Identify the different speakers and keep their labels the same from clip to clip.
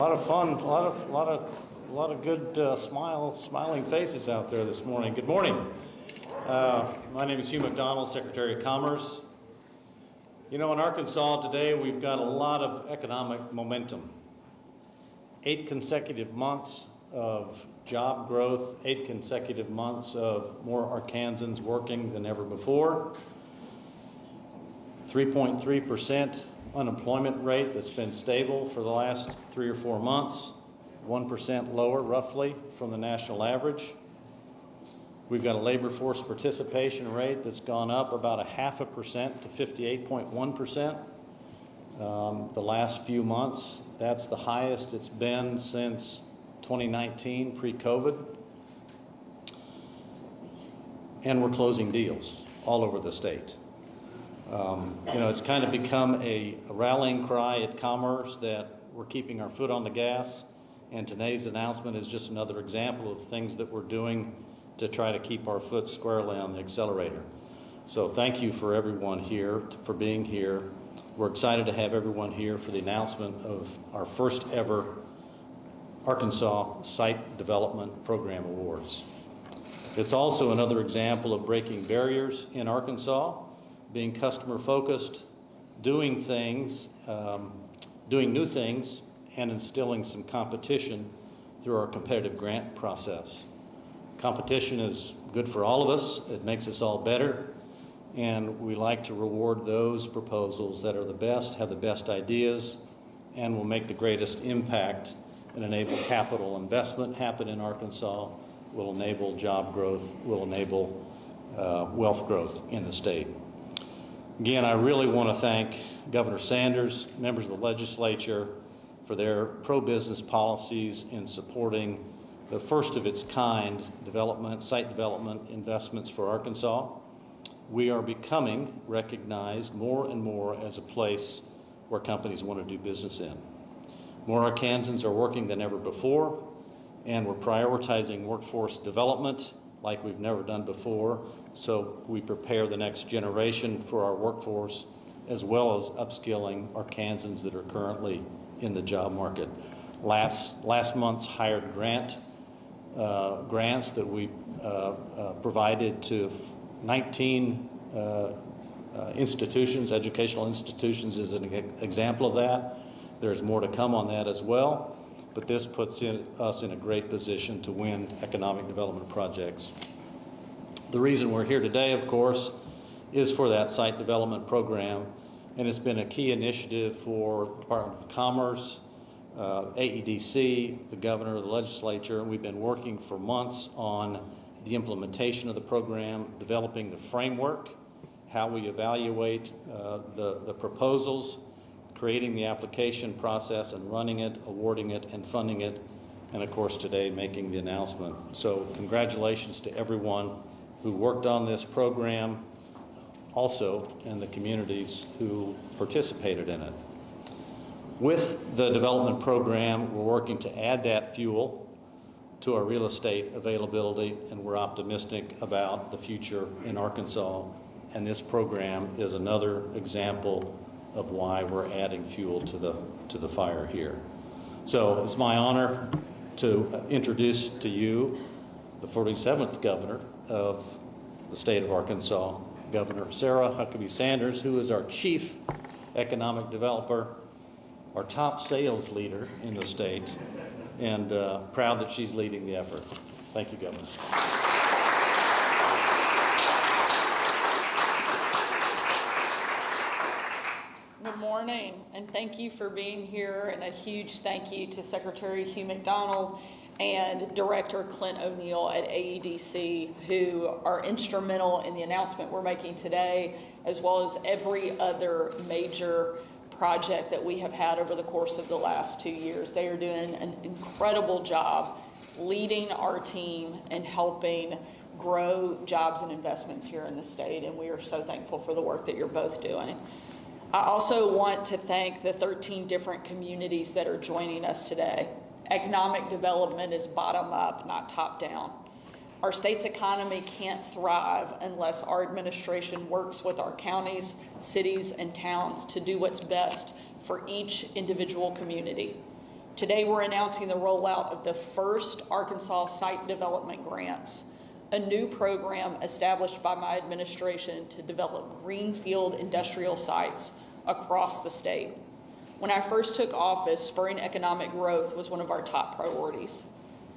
Speaker 1: A lot of fun, a lot of good smiling faces out there this morning. Good morning. My name is Hugh McDonald, Secretary of Commerce. You know, in Arkansas today, we've got a lot of economic momentum. 8 consecutive months of job growth, 8 consecutive months of more Arkansans working than ever before. 3.3% unemployment rate that's been stable for the last 3 or 4 months, 1% lower roughly from the national average. We've got a labor force participation rate that's gone up about 0.5% to 58.1%. The last few months, that's the highest it's been since 2019, pre-COVID. And we're closing deals all over the state. It's kind of become a rallying cry at commerce that we're keeping our foot on the gas, and today's announcement is just another example of things that we're doing to try to keep our foot squarely on the accelerator. So thank you for everyone here, for being here. We're excited to have everyone here for the announcement of our first ever Arkansas Site Development Program Awards. It's also another example of breaking barriers in Arkansas, being customer-focused, doing new things, and instilling some competition through our competitive grant process. Competition is good for all of us. It makes us all better, and we like to reward those proposals that are the best, have the best ideas, and will make the greatest impact and enable capital investment happen in Arkansas, will enable job growth, will enable wealth growth in the state. Again, I really want to thank Governor Sanders, members of the legislature, for their pro-business policies in supporting the first of its kind site development investments for Arkansas. We are becoming recognized more and more as a place where companies want to do business in. More Arkansans are working than ever before, and we're prioritizing workforce development like we've never done before, so we prepare the next generation for our workforce, as well as upskilling Arkansans that are currently in the job market. Last month's hired grants that we provided to 19 institutions, educational institutions, is an example of that. There's more to come on that as well, but this puts us in a great position to win economic development projects. The reason we're here today, of course, is for that site development program, and it's been a key initiative for the Department of Commerce, AEDC, the governor, the legislature, and we've been working for months on the implementation of the program, developing the framework, how we evaluate the proposals, creating the application process and running it, awarding it, and funding it, and of course today making the announcement. So congratulations to everyone who worked on this program, also and the communities who participated in it. With the development program, we're working to add that fuel to our real estate availability, and we're optimistic about the future in Arkansas, and this program is another example of why we're adding fuel to the fire here. So it's my honor to introduce to you the 47th governor of the state of Arkansas, Governor Sarah Huckabee Sanders, who is our chief economic developer, our top sales leader in the state, and proud that she's leading the effort. Thank you, Governor.
Speaker 2: Good morning, and thank you for being here, and a huge thank you to Secretary Hugh McDonald and Director Clint O'Neill at AEDC, who are instrumental in the announcement we're making today, as well as every other major project that we have had over the course of the last 2 years. They are doing an incredible job leading our team and helping grow jobs and investments here in the state, and we are so thankful for the work that you're both doing. I also want to thank the 13 different communities that are joining us today. Economic development is bottom up, not top down. Our state's economy can't thrive unless our administration works with our counties, cities, and towns to do what's best for each individual community. Today, we're announcing the rollout of the first Arkansas Site Development Grants, a new program established by my administration to develop greenfield industrial sites across the state. When I first took office, spurring economic growth was one of our top priorities.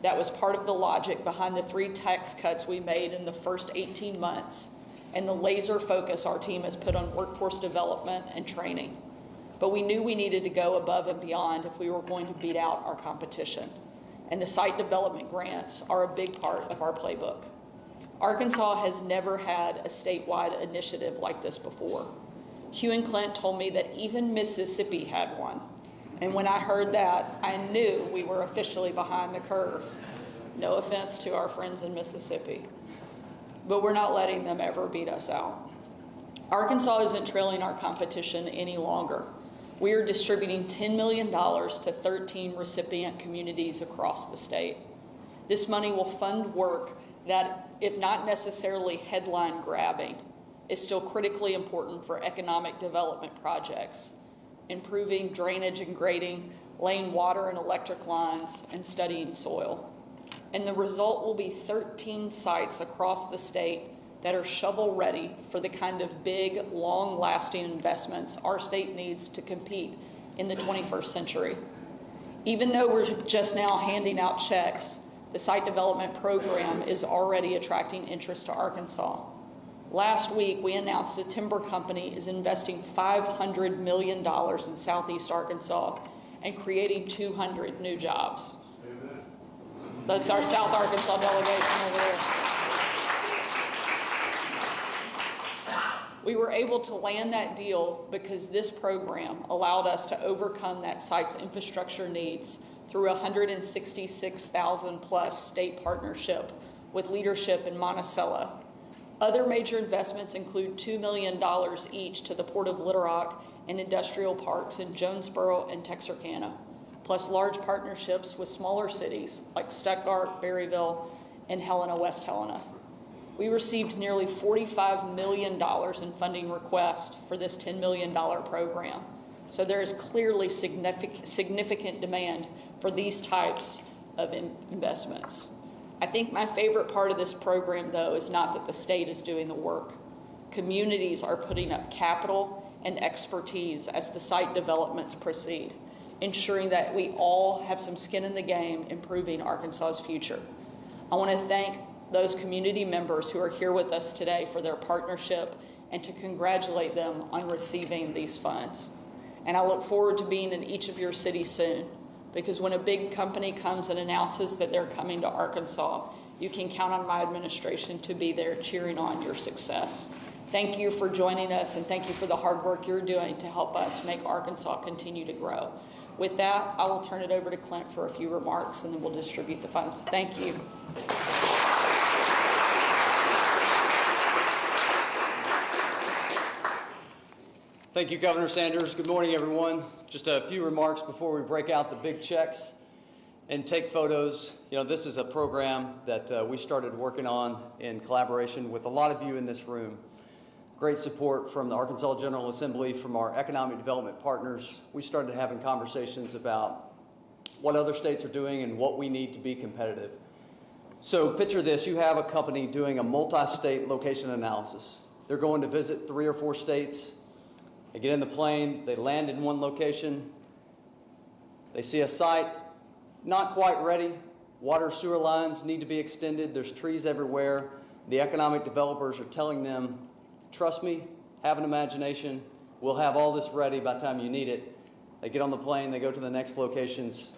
Speaker 2: That was part of the logic behind the 3 tax cuts we made in the first 18 months and the laser focus our team has put on workforce development and training. But we knew we needed to go above and beyond if we were going to beat out our competition. And the site development grants are a big part of our playbook. Arkansas has never had a statewide initiative like this before. Hugh and Clint told me that even Mississippi had one. And when I heard that, I knew we were officially behind the curve. No offense to our friends in Mississippi. But we're not letting them ever beat us out. Arkansas isn't trailing our competition any longer. We are distributing $10 million to 13 recipient communities across the state. This money will fund work that, if not necessarily headline grabbing, is still critically important for economic development projects, improving drainage and grading, laying water and electric lines, and studying soil. And the result will be 13 sites across the state that are shovel-ready for the kind of big, long-lasting investments our state needs to compete in the 21st century. Even though we're just now handing out checks, the site development program is already attracting interest to Arkansas. Last week, we announced a timber company is investing $500 million in Southeast Arkansas and creating 200 new jobs. Amen. That's our South Arkansas delegation over there. We were able to land that deal because this program allowed us to overcome that site's infrastructure needs through a 166,000 plus state partnership with leadership in Monticello. Other major investments include $2 million each to the Port of Little Rock and industrial parks in Jonesboro and Texarkana, plus large partnerships with smaller cities like Stuttgart, Berryville, and Helena, West Helena. We received nearly $45 million in funding requests for this $10 million program. So there is clearly significant demand for these types of investments. I think my favorite part of this program, though, is not that the state is doing the work. Communities are putting up capital and expertise as the site developments proceed, ensuring that we all have some skin in the game, improving Arkansas's future. I want to thank those community members who are here with us today for their partnership and to congratulate them on receiving these funds. And I look forward to being in each of your cities soon, because when a big company comes and announces that they're coming to Arkansas, you can count on my administration to be there cheering on your success. Thank you for joining us, and thank you for the hard work you're doing to help us make Arkansas continue to grow. With that, I will turn it over to Clint for a few remarks, and then we'll distribute the funds. Thank you.
Speaker 3: Thank you, Governor Sanders. Good morning, everyone. Just a few remarks before we break out the big checks and take photos. You know, this is a program that we started working on in collaboration with a lot of you in this room. Great support from the Arkansas General Assembly, from our economic development partners. We started having conversations about what other states are doing and what we need to be competitive. So picture this. You have a company doing a multi-state location analysis. They're going to visit 3 or 4 states. They get in the plane, they land in one location, they see a site not quite ready, water sewer lines need to be extended, there's trees everywhere. The economic developers are telling them, trust me, have an imagination, we'll have all this ready by the time you need it. They get on the plane, they go to the next locations.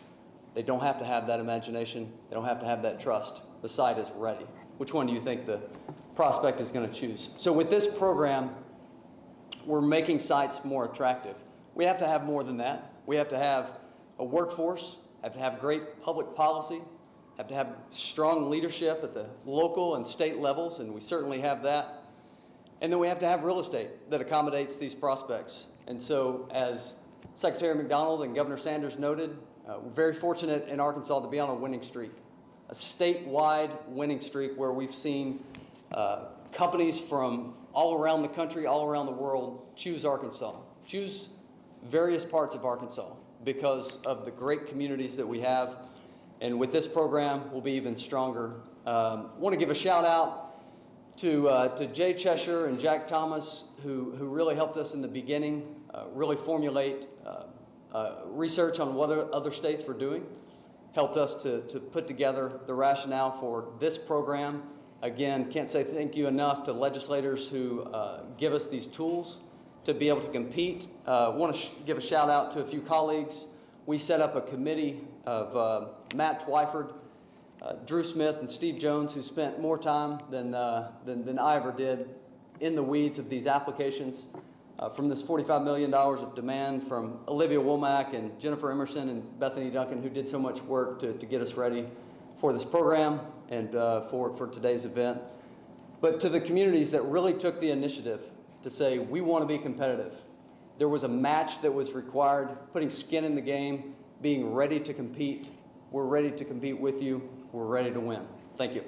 Speaker 3: They don't have to have that imagination, they don't have to have that trust. The site is ready. Which one do you think the prospect is going to choose? So with this program, we're making sites more attractive. We have to have more than that. We have to have a workforce, have to have great public policy, have to have strong leadership at the local and state levels, and we certainly have that. And then we have to have real estate that accommodates these prospects. And so, as Secretary McDonald and Governor Sanders noted, we're very fortunate in Arkansas to be on a winning streak, a statewide winning streak where we've seen companies from all around the country, all around the world, choose Arkansas, choose various parts of Arkansas, because of the great communities that we have. And with this program, we'll be even stronger. Want to give a shout out to Jay Cheshire and Jack Thomas, who really helped us in the beginning, really formulate research on what other states were doing, helped us to put together the rationale for this program. Again, can't say thank you enough to legislators who give us these tools to be able to compete. Want to give a shout out to a few colleagues. We set up a committee of Matt Twyford, Drew Smith, and Steve Jones, who spent more time than I ever did in the weeds of these applications. From this $45 million of demand from Olivia Womack and Jennifer Emerson and Bethany Duncan, who did so much work to get us ready for this program and for today's event. But to the communities that really took the initiative to say, we want to be competitive. There was a match that was required, putting skin in the game, being ready to compete. We're ready to compete with you. We're ready to win. Thank you.